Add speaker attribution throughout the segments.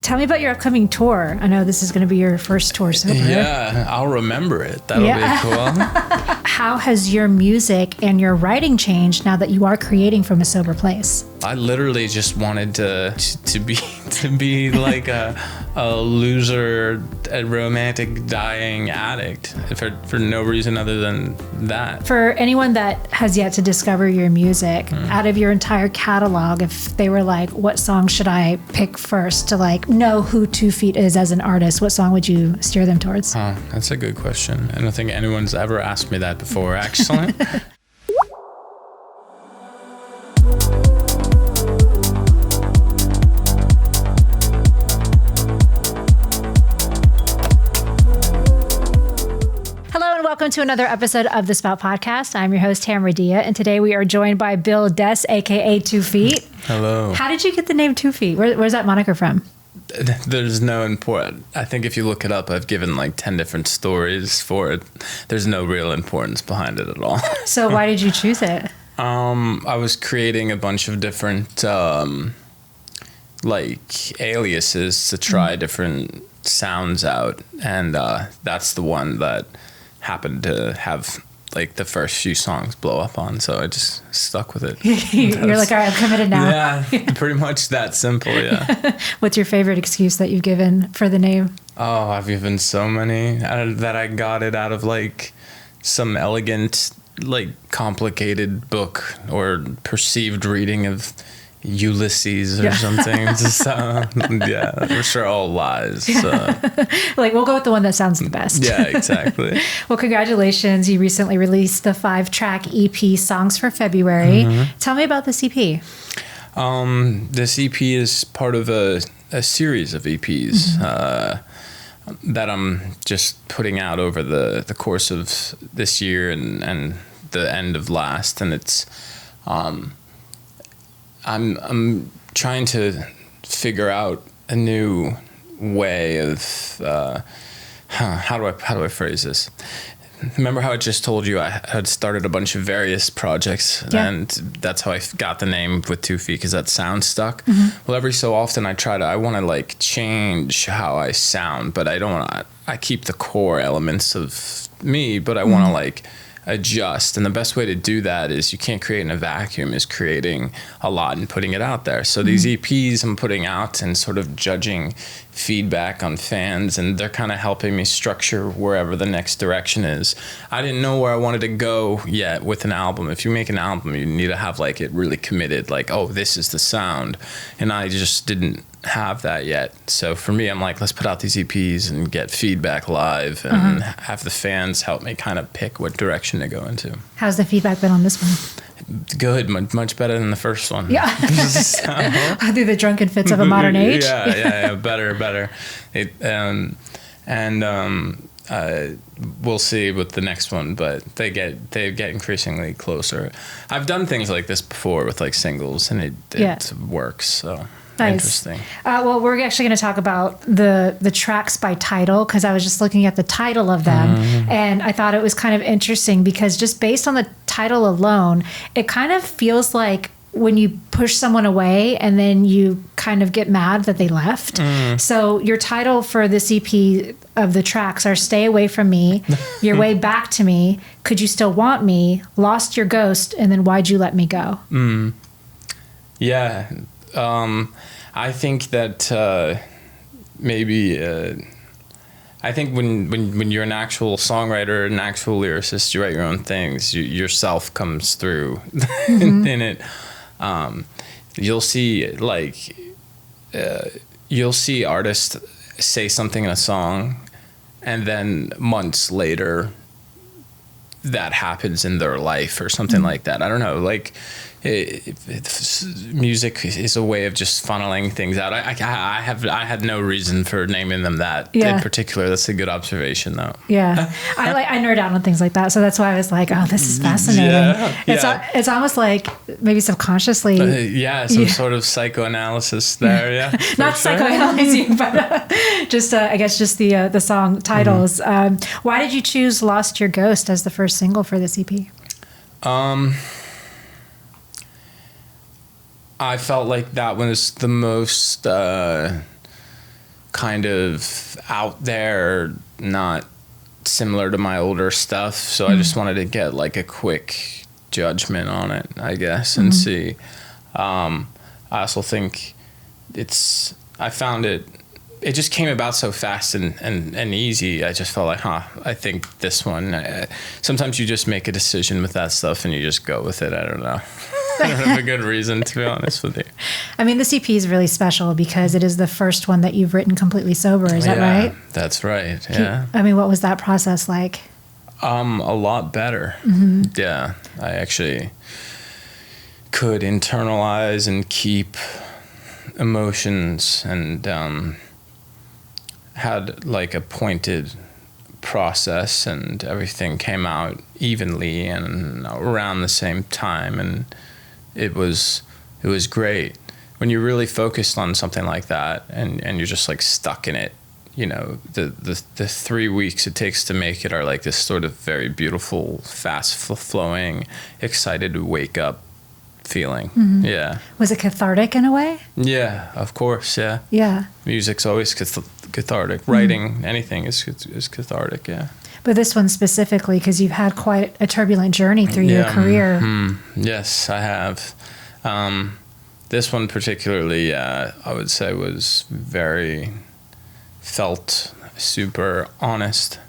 Speaker 1: Tell me about your upcoming tour. I know this is going to be your first tour sober.
Speaker 2: Yeah, I'll remember it. That'll be cool.
Speaker 1: How has your music and your writing changed now that you are creating from a sober place?
Speaker 2: I literally just wanted to be like a loser, a romantic dying addict for no reason other than that.
Speaker 1: For anyone that has yet to discover your music, out of your entire catalog, if they were like, what song should I pick first to like know who 2 Feet is as an artist, what song would you steer them towards?
Speaker 2: Oh, that's a good question. I don't think anyone's ever asked me that before, actually.
Speaker 1: Welcome to another episode of the Spout Podcast. I'm your host, Tamara Dia, and today we are joined by Bill Des, aka 2 Feet.
Speaker 2: Hello.
Speaker 1: How did you get the name 2 Feet? Where's that moniker from?
Speaker 2: There's no important. I think if you look it up, I've given like 10 different stories for it. There's no real importance behind it at all.
Speaker 1: So why did you choose it?
Speaker 2: I was creating a bunch of different like aliases to try different sounds out, and that's the one that happened to have like the first few songs blow up on, so I just stuck with it.
Speaker 1: You're like, all right, I'm committed now.
Speaker 2: Yeah, pretty much that simple. Yeah.
Speaker 1: What's your favorite excuse that you've given for the name?
Speaker 2: Oh, I've given so many that I got it out of like some elegant, like complicated book or perceived reading of Ulysses or something. Just, yeah, I'm sure all lies.
Speaker 1: Like, we'll go with the one that sounds the best.
Speaker 2: Yeah, exactly.
Speaker 1: Well, congratulations. You recently released the 5-track EP, Songs for February. Tell me about this EP.
Speaker 2: This EP is part of a series of EPs that I'm just putting out over the course of this year and the end of last. And it's... I'm trying to figure out a new way of how do I phrase this? Remember how I just told you I had started a bunch of various projects, and that's how I got the name with 2 Feet, because that sound stuck. Well, every so often I want to like change how I sound, but I don't want to. I keep the core elements of me, but I want to like adjust, and the best way to do that is you can't create in a vacuum, is creating a lot and putting it out there. So these EPs I'm putting out and sort of judging feedback on fans, and they're kind of helping me structure wherever the next direction is. I didn't know where I wanted to go yet with an album. If you make an album, you need to have like it really committed, like, oh, this is the sound, and I just didn't have that yet. So for me, I'm like, let's put out these EPs and get feedback live and have the fans help me kind of pick what direction to go into. How's
Speaker 1: the feedback been on this one?
Speaker 2: Good, much better than the first one.
Speaker 1: Yeah. Through the drunken fits of a modern age.
Speaker 2: Yeah, better. We'll see with the next one, but they get increasingly closer. I've done things like this before with like singles, and it works. So. Nice. Interesting.
Speaker 1: Well, we're actually going to talk about the tracks by title, because I was just looking at the title of them, and I thought it was kind of interesting because just based on the title alone, it kind of feels like when you push someone away and then you kind of get mad that they left. So your title for this EP of the tracks are Stay Away From Me, Your Way Back to Me, Could You Still Want Me, Lost Your Ghost, and then Why'd You Let Me Go?
Speaker 2: Yeah. I think that maybe I think when you're an actual songwriter, an actual lyricist, you write your own things. Yourself comes through in it. You'll see artists say something in a song, and then months later, that happens in their life or something like that. I don't know, like. Music is a way of just funneling things out. I had no reason for naming them that in particular. That's a good observation, though.
Speaker 1: Yeah, I nerd out on things like that, so that's why I was like, oh, this is fascinating. It's almost like maybe subconsciously.
Speaker 2: Some sort of psychoanalysis there. Yeah,
Speaker 1: not psychoanalyzing, but just I guess just the song titles. Why did you choose "Lost Your Ghost" as the first single for this EP? I
Speaker 2: felt like that was the most kind of out there, not similar to my older stuff. So I just wanted to get like a quick judgment on it, I guess, and see. I also think I found it just came about so fast and easy. I just felt like, I think this one, sometimes you just make a decision with that stuff and you just go with it. I don't know. I don't have a good reason, to be honest with you.
Speaker 1: I mean, this EP is really special because it is the first one that you've written completely sober. Is that right?
Speaker 2: That's right. Yeah.
Speaker 1: I mean, what was that process like?
Speaker 2: A lot better. Yeah. I actually could internalize and keep emotions and had like a pointed process, and everything came out evenly and around the same time, and it was great. When you're really focused on something like that and you're just like stuck in it, you know, the 3 weeks it takes to make it are like this sort of very beautiful, fast flowing, excited to wake up feeling. Yeah.
Speaker 1: Was it cathartic in a way?
Speaker 2: Yeah, of course. Yeah.
Speaker 1: Yeah.
Speaker 2: Music's always cathartic. Writing anything is cathartic. Yeah.
Speaker 1: But this one specifically, because you've had quite a turbulent journey through your career.
Speaker 2: Yes, I have. This one particularly, I would say, felt super honest.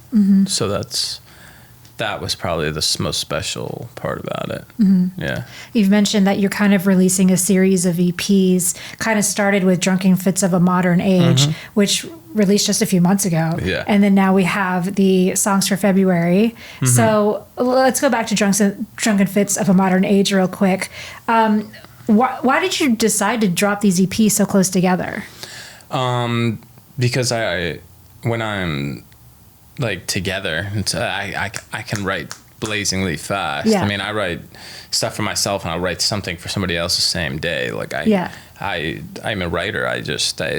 Speaker 2: So that was probably the most special part about it. Yeah.
Speaker 1: You've mentioned that you're kind of releasing a series of EPs, kind of started with Drunken Fits of a Modern Age, which released just a few months ago.
Speaker 2: Yeah.
Speaker 1: And then now we have the songs for February. So let's go back to Drunken Fits of a Modern Age real quick. Why did you decide to drop these EPs so close together?
Speaker 2: Because when I'm like together, I can write blazingly fast.
Speaker 1: Yeah.
Speaker 2: I mean, I write stuff for myself and I'll write something for somebody else the same day. Like I'm a writer.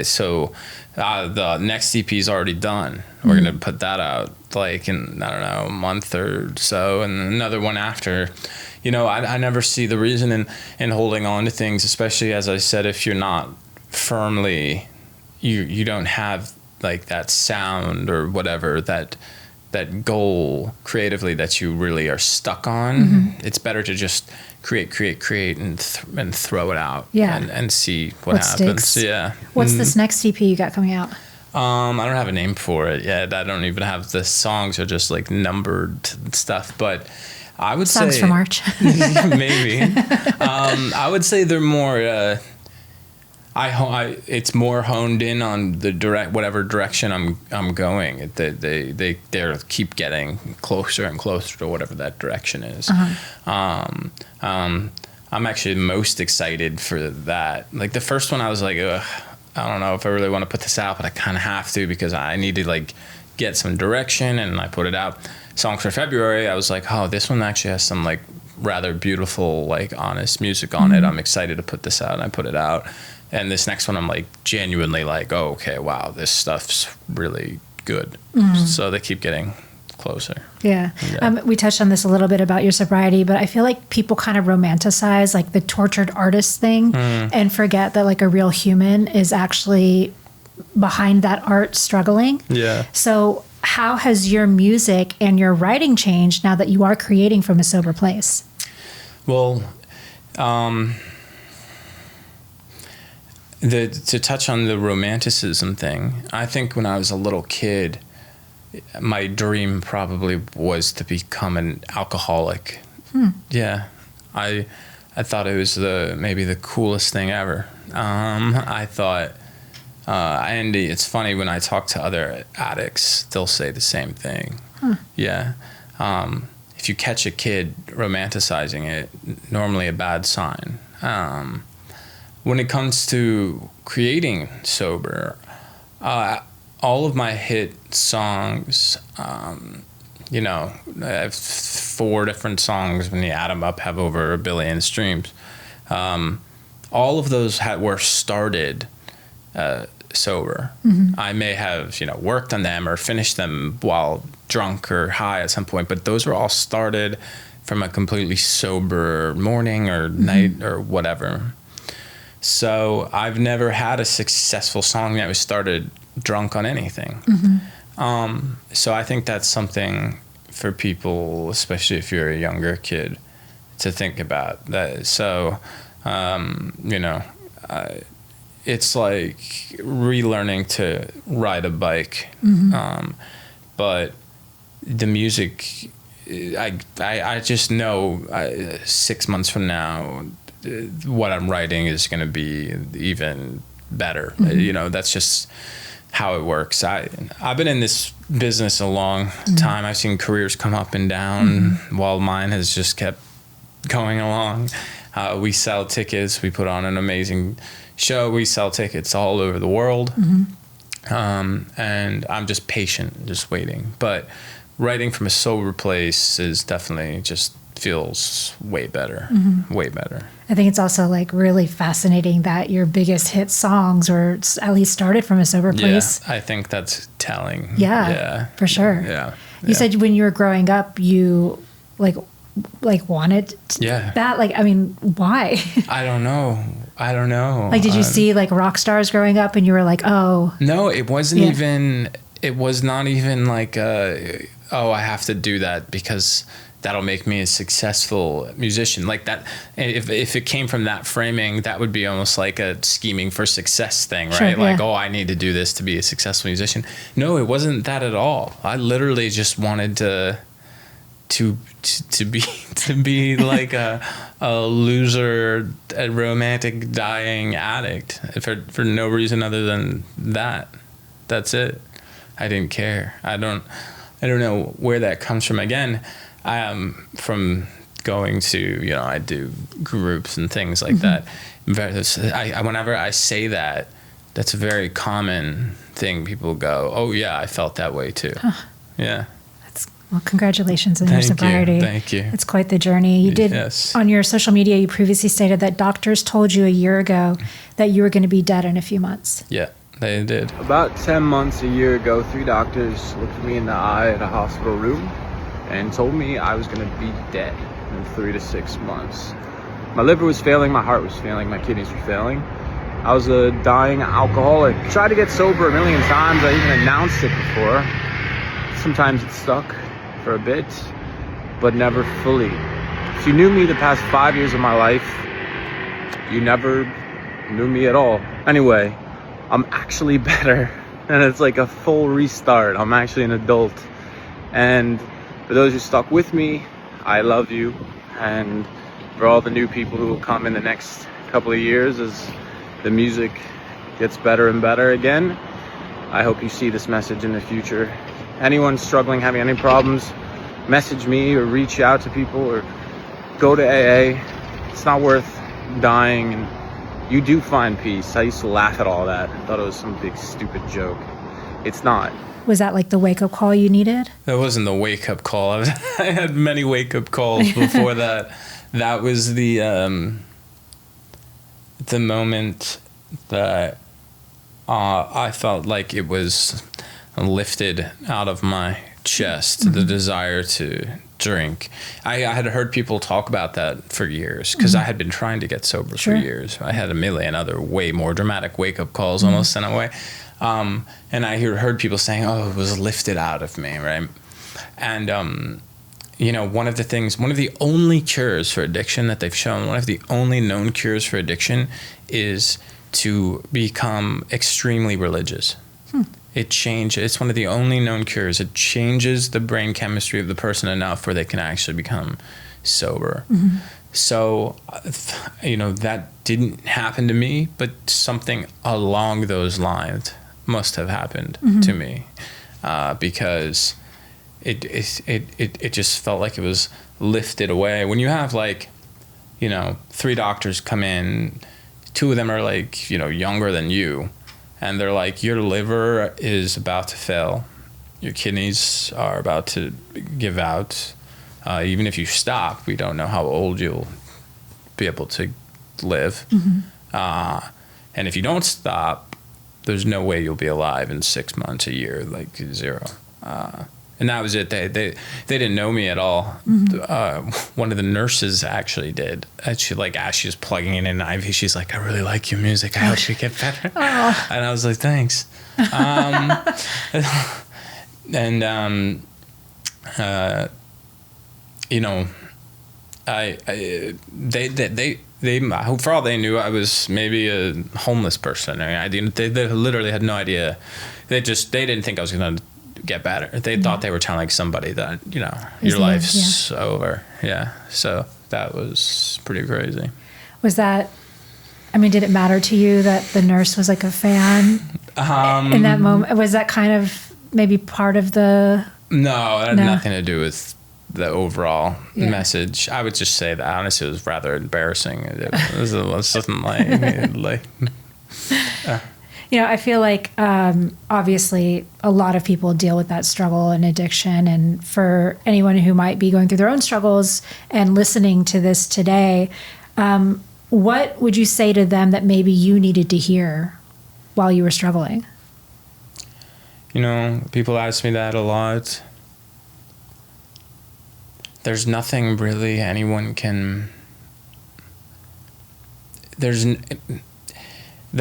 Speaker 2: So the next EP is already done. We're going to put that out like in, I don't know, a month or so, and another one after. You know, I never see the reason in holding on to things, especially, as I said, if you're not firmly, you don't have like that sound or whatever, that goal creatively that you really are stuck on. It's better to just create and throw it out. And see what happens.
Speaker 1: Sticks.
Speaker 2: Yeah.
Speaker 1: What's this next EP you got coming out?
Speaker 2: I don't have a name for it yet. I don't even have the songs are just like numbered stuff, but I would
Speaker 1: Songs
Speaker 2: say
Speaker 1: for March.
Speaker 2: maybe. I would say they're more it's more honed in on the whatever direction I'm going. They keep getting closer and closer to whatever that direction is. I'm actually most excited for that. Like the first one, I was like, ugh, I don't know if I really want to put this out, but I kind of have to because I need to like get some direction, and I put it out. Songs for February, I was like, oh, this one actually has some like rather beautiful, like honest music on it. I'm excited to put this out, and I put it out. And this next one, I'm like genuinely like, oh, okay, wow, this stuff's really good. So they keep getting closer.
Speaker 1: Yeah. We touched on this a little bit about your sobriety, but I feel like people kind of romanticize like the tortured artist thing and forget that like a real human is actually behind that art struggling.
Speaker 2: Yeah.
Speaker 1: So how has your music and your writing changed now that you are creating from a sober place?
Speaker 2: Well, to touch on the romanticism thing, I think when I was a little kid, my dream probably was to become an alcoholic. Yeah. I thought it was maybe the coolest thing ever. I thought, and it's funny when I talk to other addicts, they'll say the same thing. Yeah. If you catch a kid romanticizing it, normally a bad sign. When it comes to creating sober, all of my hit songs, you know, I have 4 different songs, when you add them up, have over 1 billion streams. All of those were started sober. I may have, you know, worked on them or finished them while drunk or high at some point, but those were all started from a completely sober morning or night or whatever. So I've never had a successful song that was started drunk on anything. So I think that's something for people, especially if you're a younger kid, to think about. That so, you know, it's like relearning to ride a bike. But the music, I just know 6 months from now, what I'm writing is going to be even better. You know, that's just how it works. I've been in this business a long time. I've seen careers come up and down while mine has just kept going along. We sell tickets. We put on an amazing show. We sell tickets all over the world. And I'm just patient, just waiting. But writing from a sober place is definitely just feels way better, way better.
Speaker 1: I think it's also like really fascinating that your biggest hit songs or at least started from a sober place.
Speaker 2: Yeah, I think that's telling.
Speaker 1: Yeah, for sure.
Speaker 2: Yeah.
Speaker 1: You said when you were growing up, you like wanted that? Like, I mean, why? I don't know.
Speaker 2: Like,
Speaker 1: did you see like rock stars growing up and you were like, oh. No,
Speaker 2: it wasn't even, it was not even like, oh, I have to do that because that'll make me a successful musician. Like that, if it came from that framing, that would be almost like a scheming for success thing, right?
Speaker 1: Sure,
Speaker 2: like, oh, I need to do this to be a successful musician. No, it wasn't that at all. I literally just wanted to be like a loser, a romantic dying addict for no reason other than that. That's it. I didn't care. I don't know where that comes from. Again, I am from going to, you know, I do groups and things like that. Whenever I say that, that's a very common thing. People go, oh yeah, I felt that way too. Huh. Yeah.
Speaker 1: Well, congratulations on your sobriety.
Speaker 2: Thank you.
Speaker 1: It's quite the journey. You did, on your social media, you previously stated that doctors told you a year ago that you were going to be dead in a few months.
Speaker 2: Yeah, they did.
Speaker 3: About 10 months, a year ago, 3 doctors looked me in the eye at a hospital room and told me I was going to be dead in 3 to 6 months. My liver was failing, my heart was failing, my kidneys were failing. I was a dying alcoholic. Tried to get sober a million times. I even announced it before. Sometimes it stuck for a bit, but never fully. If you knew me the past 5 years of my life, you never knew me at all. Anyway, I'm actually better, and it's like a full restart. I'm actually an adult. And for those who stuck with me, I love you. And for all the new people who will come in the next couple of years as the music gets better and better again, I hope you see this message in the future. Anyone struggling, having any problems, message me or reach out to people or go to AA. It's not worth dying, and you do find peace. I used to laugh at all that. I thought it was some big stupid joke. It's not.
Speaker 1: Was that like the wake-up call you needed?
Speaker 2: That wasn't the wake-up call. I had many wake-up calls before that. That was the moment that I felt like it was lifted out of my chest, the desire to drink. I had heard people talk about that for years because I had been trying to get sober for years. I had a million other way more dramatic wake-up calls almost in a way. And I heard people saying, oh, it was lifted out of me, right? And, you know, one of the only cures for addiction that they've shown, one of the only known cures for addiction is to become extremely religious. It's one of the only known cures. It changes the brain chemistry of the person enough where they can actually become sober. So, you know, that didn't happen to me, but something along those lines must have happened to me, because it just felt like it was lifted away. When you have, like, you know, 3 doctors come in, 2 of them are, like, you know, younger than you, and they're like, your liver is about to fail, your kidneys are about to give out. Even if you stop, we don't know how old you'll be able to live. And if you don't stop, there's no way you'll be alive in 6 months, a year, like 0. And that was it. They didn't know me at all. One of the nurses actually did. And she, like, as she was plugging in an IV, she's like, I really like your music. I hope you get better. Oh. And I was like, thanks. You know, they for all they knew, I was maybe a homeless person. I mean, they literally had no idea. They didn't think I was going to get better. They thought they were telling somebody that, you know, your life's over. Yeah. So that was pretty crazy.
Speaker 1: Was that, I mean, did it matter to you that the nurse was like a fan in that moment? Was that kind of maybe part of the... No,
Speaker 2: it had nothing to do with the overall message. I would just say that honestly it was rather embarrassing. It wasn't like
Speaker 1: you know, I feel like obviously a lot of people deal with that struggle and addiction, and for anyone who might be going through their own struggles and listening to this today, what would you say to them that maybe you needed to hear while you were struggling?
Speaker 2: You know, people ask me that a lot. There's nothing really anyone can... The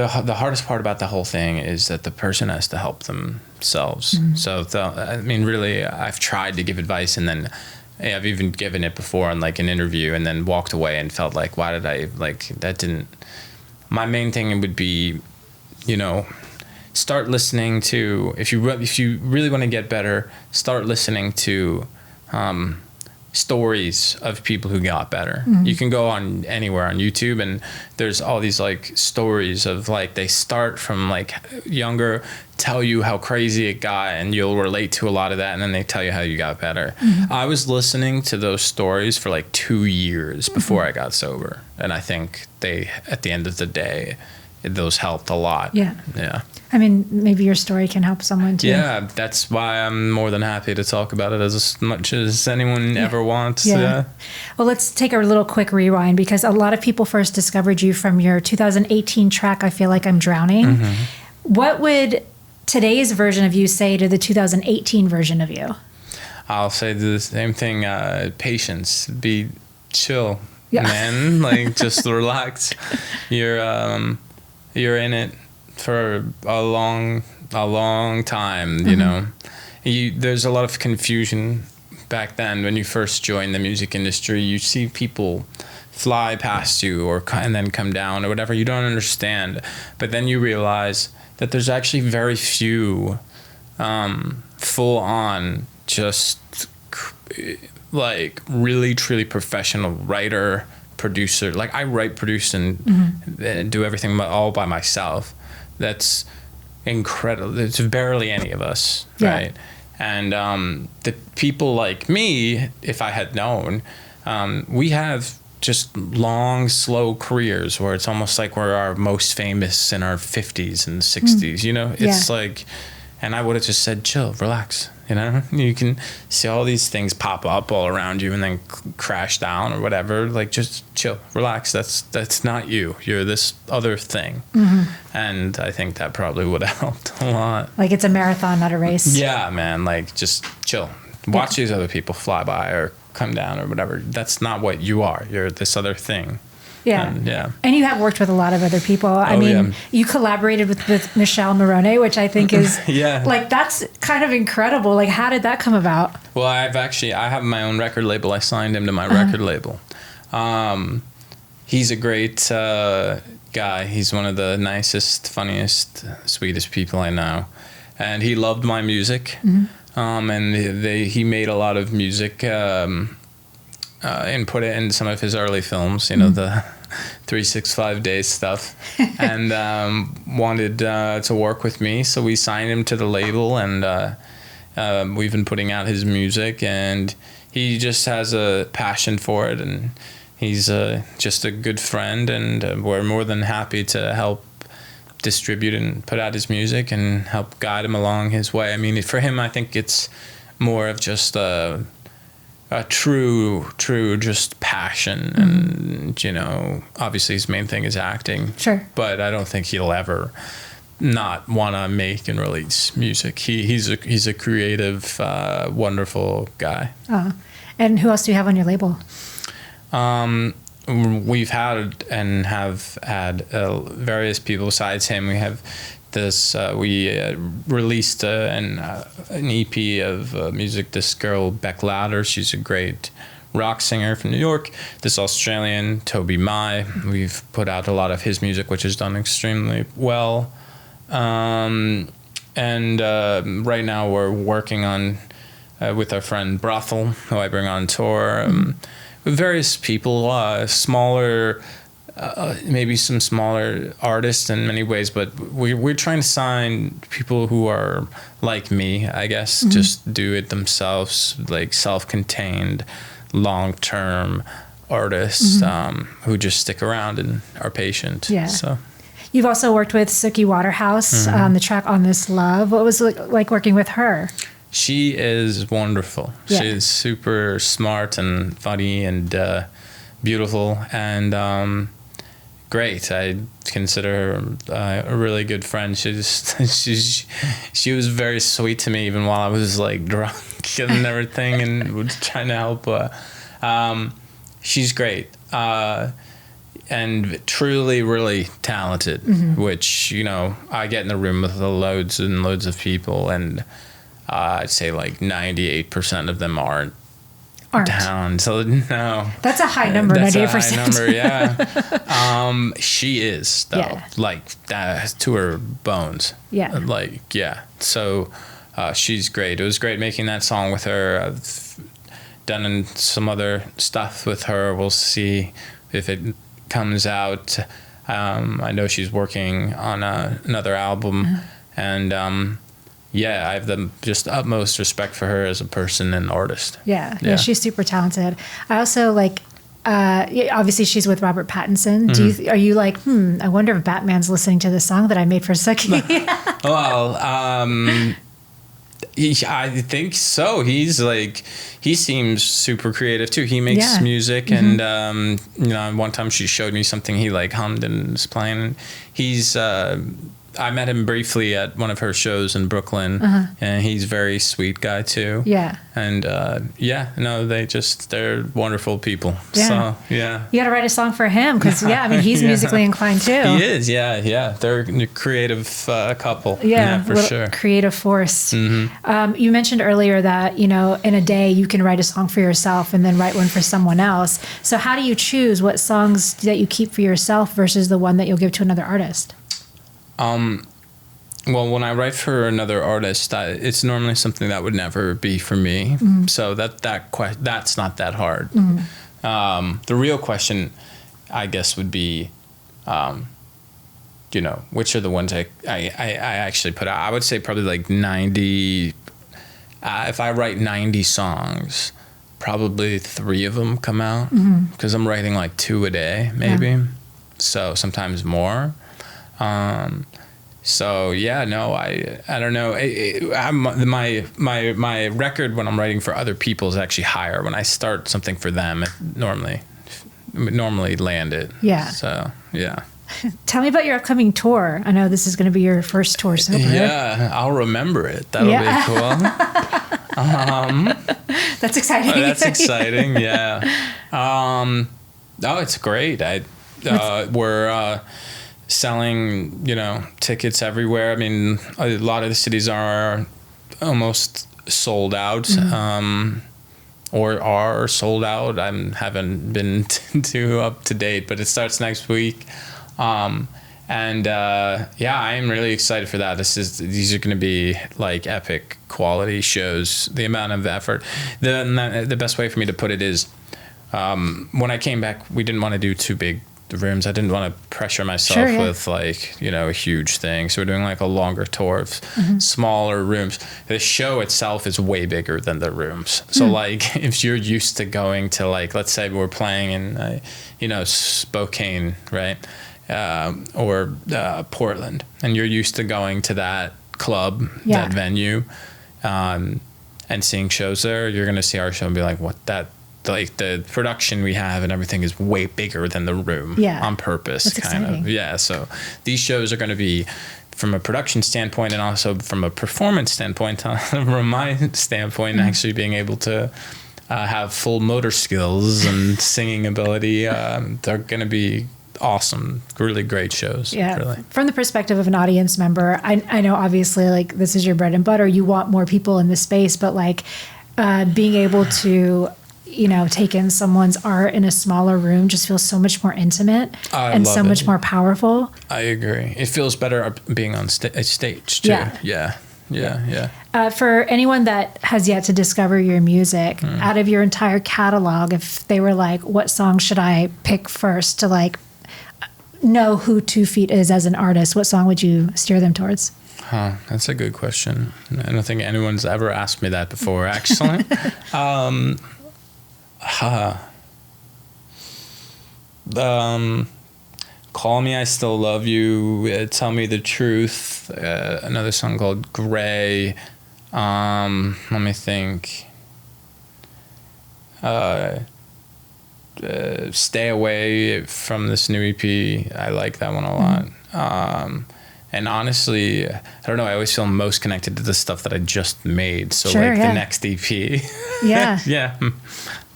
Speaker 2: hardest part about the whole thing is that the person has to help themselves. Mm-hmm. So, I mean, really, I've tried to give advice, and then I've even given it before in, like, an interview, and then walked away and felt like, why did I, like, that didn't... My main thing would be, you know... Start listening to, if you really want to get better, start listening to stories of people who got better. Mm-hmm. You can go on anywhere on YouTube, and there's all these like stories of like they start from like younger, tell you how crazy it got, and you'll relate to a lot of that, and then they tell you how you got better. Mm-hmm. I was listening to those stories for like 2 years before I got sober, and I think they, at the end of the day, those helped a lot. Yeah.
Speaker 1: I mean, maybe your story can help someone too.
Speaker 2: Yeah, that's why I'm more than happy to talk about it as much as anyone ever wants. Yeah.
Speaker 1: Well, let's take a little quick rewind, because a lot of people first discovered you from your 2018 track, I Feel Like I'm Drowning. Mm-hmm. What would today's version of you say to the 2018 version of you?
Speaker 2: I'll say the same thing. Patience. Be chill, man. Like, just relax. You're in it for a long time, you know. There's a lot of confusion back then when you first join the music industry. You see people fly past you and then come down or whatever. You don't understand. But then you realize that there's actually very few full on just like really truly professional writer, producer. Like, I write, produce, and do everything all by myself. That's incredible. It's barely any of us, right? And the people like me, if I had known, we have just long, slow careers where it's almost like we're our most famous in our 50s and 60s, you know? It's like, and I would have just said, chill, relax. You know, you can see all these things pop up all around you and then crash down or whatever. Like, just chill, relax. That's not you. You're this other thing. Mm-hmm. And I think that probably would have helped a lot.
Speaker 1: Like, it's a marathon, not a race.
Speaker 2: Yeah, man. Like, just chill. Watch these other people fly by or come down or whatever. That's not what you are. You're this other thing.
Speaker 1: Yeah. And you have worked with a lot of other people. I mean, you collaborated with Michele Maronne, which I think is like, that's kind of incredible. Like, how did that come about?
Speaker 2: Well, I have my own record label. I signed him to my record label. He's a great guy. He's one of the nicest, funniest, sweetest people I know. And he loved my music. Mm-hmm. And he made a lot of music and put it in some of his early films, you know, the 365 Days stuff, and wanted to work with me. So we signed him to the label, and we've been putting out his music, and he just has a passion for it, and he's just a good friend, and we're more than happy to help distribute and put out his music and help guide him along his way. I mean, for him, I think it's more of just a true just passion. And, you know, obviously his main thing is acting.
Speaker 1: Sure.
Speaker 2: But I don't think he'll ever not want to make and release music. He's a creative, wonderful guy.
Speaker 1: And who else do you have on your label?
Speaker 2: We've had and have had various people besides him. We have this. We released an EP of music. This girl Beck Louder. She's a great rock singer from New York. This Australian Toby Mai. We've put out a lot of his music, which has done extremely well. And right now we're working on with our friend Brothel, who I bring on tour. With various people, smaller, maybe some smaller artists in many ways, but we're trying to sign people who are like me, I guess, just do it themselves, like self-contained, long-term artists who just stick around and are patient.
Speaker 1: Yeah.
Speaker 2: So.
Speaker 1: You've also worked with Suki Waterhouse on the track On This Love. What was it like working with her?
Speaker 2: She is wonderful.
Speaker 1: Yeah.
Speaker 2: She is super smart and funny and beautiful and great. I consider her a really good friend. She was very sweet to me even while I was like drunk and everything and was trying to help. She's great and truly really talented, which, you know, I get in the room with loads and loads of people and I'd say like 98% of them aren't down. So no,
Speaker 1: that's a high number.
Speaker 2: That's
Speaker 1: 98%.
Speaker 2: a high number. Yeah. She is though, like to her bones.
Speaker 1: Yeah.
Speaker 2: Like yeah. So she's great. It was great making that song with her. I've done some other stuff with her. We'll see if it comes out. I know she's working on another album, and. Yeah, I have the just utmost respect for her as a person and artist.
Speaker 1: Yeah, she's super talented. I also like, obviously she's with Robert Pattinson. Are you like, I wonder if Batman's listening to the song that I made for Suki?
Speaker 2: Well, I think so. He seems super creative too. He makes music and, you know, one time she showed me something he like hummed and was playing. He's, I met him briefly at one of her shows in Brooklyn, and he's a very sweet guy too. Yeah. And they're wonderful people. Yeah. So yeah.
Speaker 1: You got to write a song for him because I mean he's musically inclined too.
Speaker 2: He is. Yeah. They're a creative couple. Yeah, for sure.
Speaker 1: Creative force. You mentioned earlier that, you know, in a day you can write a song for yourself and then write one for someone else. So how do you choose what songs that you keep for yourself versus the one that you'll give to another artist?
Speaker 2: Well, when I write for another artist, it's normally something that would never be for me. So that's not that hard. The real question, I guess, would be, you know, which are the ones I actually put out. I would say probably like 90. If I write 90 songs, probably 3 of them come out because I'm writing like 2 a day, maybe. Yeah. So sometimes more. So yeah, no, I don't know. My record when I'm writing for other people is actually higher. When I start something for them, it normally land it. Yeah. So yeah.
Speaker 1: Tell me about your upcoming tour. I know this is going to be your first tour sober.
Speaker 2: Yeah, I'll remember it. That'll be cool.
Speaker 1: That's exciting.
Speaker 2: That's exciting. Yeah. Oh, it's great. We're selling, you know, tickets everywhere. I mean, a lot of the cities are almost sold out, or are sold out. I haven't been too up to date, but it starts next week. I am really excied for that. These are going to be like epic quality shows. The amount of effort. The best way for me to put it is, when I came back, we didn't want to do too big the rooms. I didn't want to pressure myself with like, you know, a huge thing. So we're doing like a longer tour of smaller rooms. The show itself is way bigger than the rooms. So like if you're used to going to like, let's say we're playing in, you know, Spokane, right? Or Portland, and you're used to going to that club, that venue, and seeing shows there, you're going to see our show and be like, like the production we have and everything is way bigger than the room on purpose. That's kind exciting. Of. Yeah. So these shows are going to be from a production standpoint and also from a performance standpoint, from my standpoint, actually being able to have full motor skills and singing ability, they're going to be awesome, really great shows.
Speaker 1: Yeah.
Speaker 2: Really.
Speaker 1: From the perspective of an audience member, I know obviously like this is your bread and butter. You want more people in the space, but like being able to, you know, take in someone's art in a smaller room just feels so much more intimate and so much more powerful. I
Speaker 2: agree. It feels better being on a stage too. Yeah.
Speaker 1: For anyone that has yet to discover your music, out of your entire catalog, if they were like, what song should I pick first to like know who 2 Feet is as an artist, what song would you steer them towards?
Speaker 2: That's a good question. I don't think anyone's ever asked me that before, actually. Call Me, I Still Love You, Tell Me the Truth, another song called Gray, let me think, Stay Away from this new EP, I like that one a lot. And honestly, I don't know, I always feel most connected to the stuff that I just made, so the next EP. Yeah.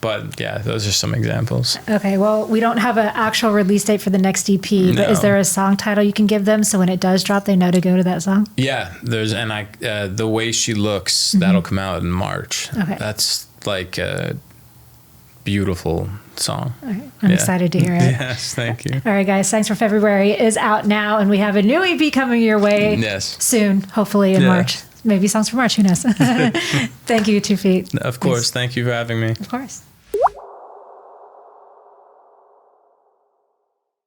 Speaker 2: But yeah, those are some examples. Okay, well, we don't have an actual release date for the next EP, but is there a song title you can give them so when it does drop, they know to go to that song? Yeah, there's, and The Way She Looks, that'll come out in March. Okay. That's like a beautiful song. All right. I'm excited to hear it. Yes, thank you. All right, guys, Thanks for February is out now, and we have a new EP coming your way soon, hopefully in March. Maybe Songs for March, who knows? Thank you, 2 Feet. Of course. Thanks. Thank you for having me. Of course.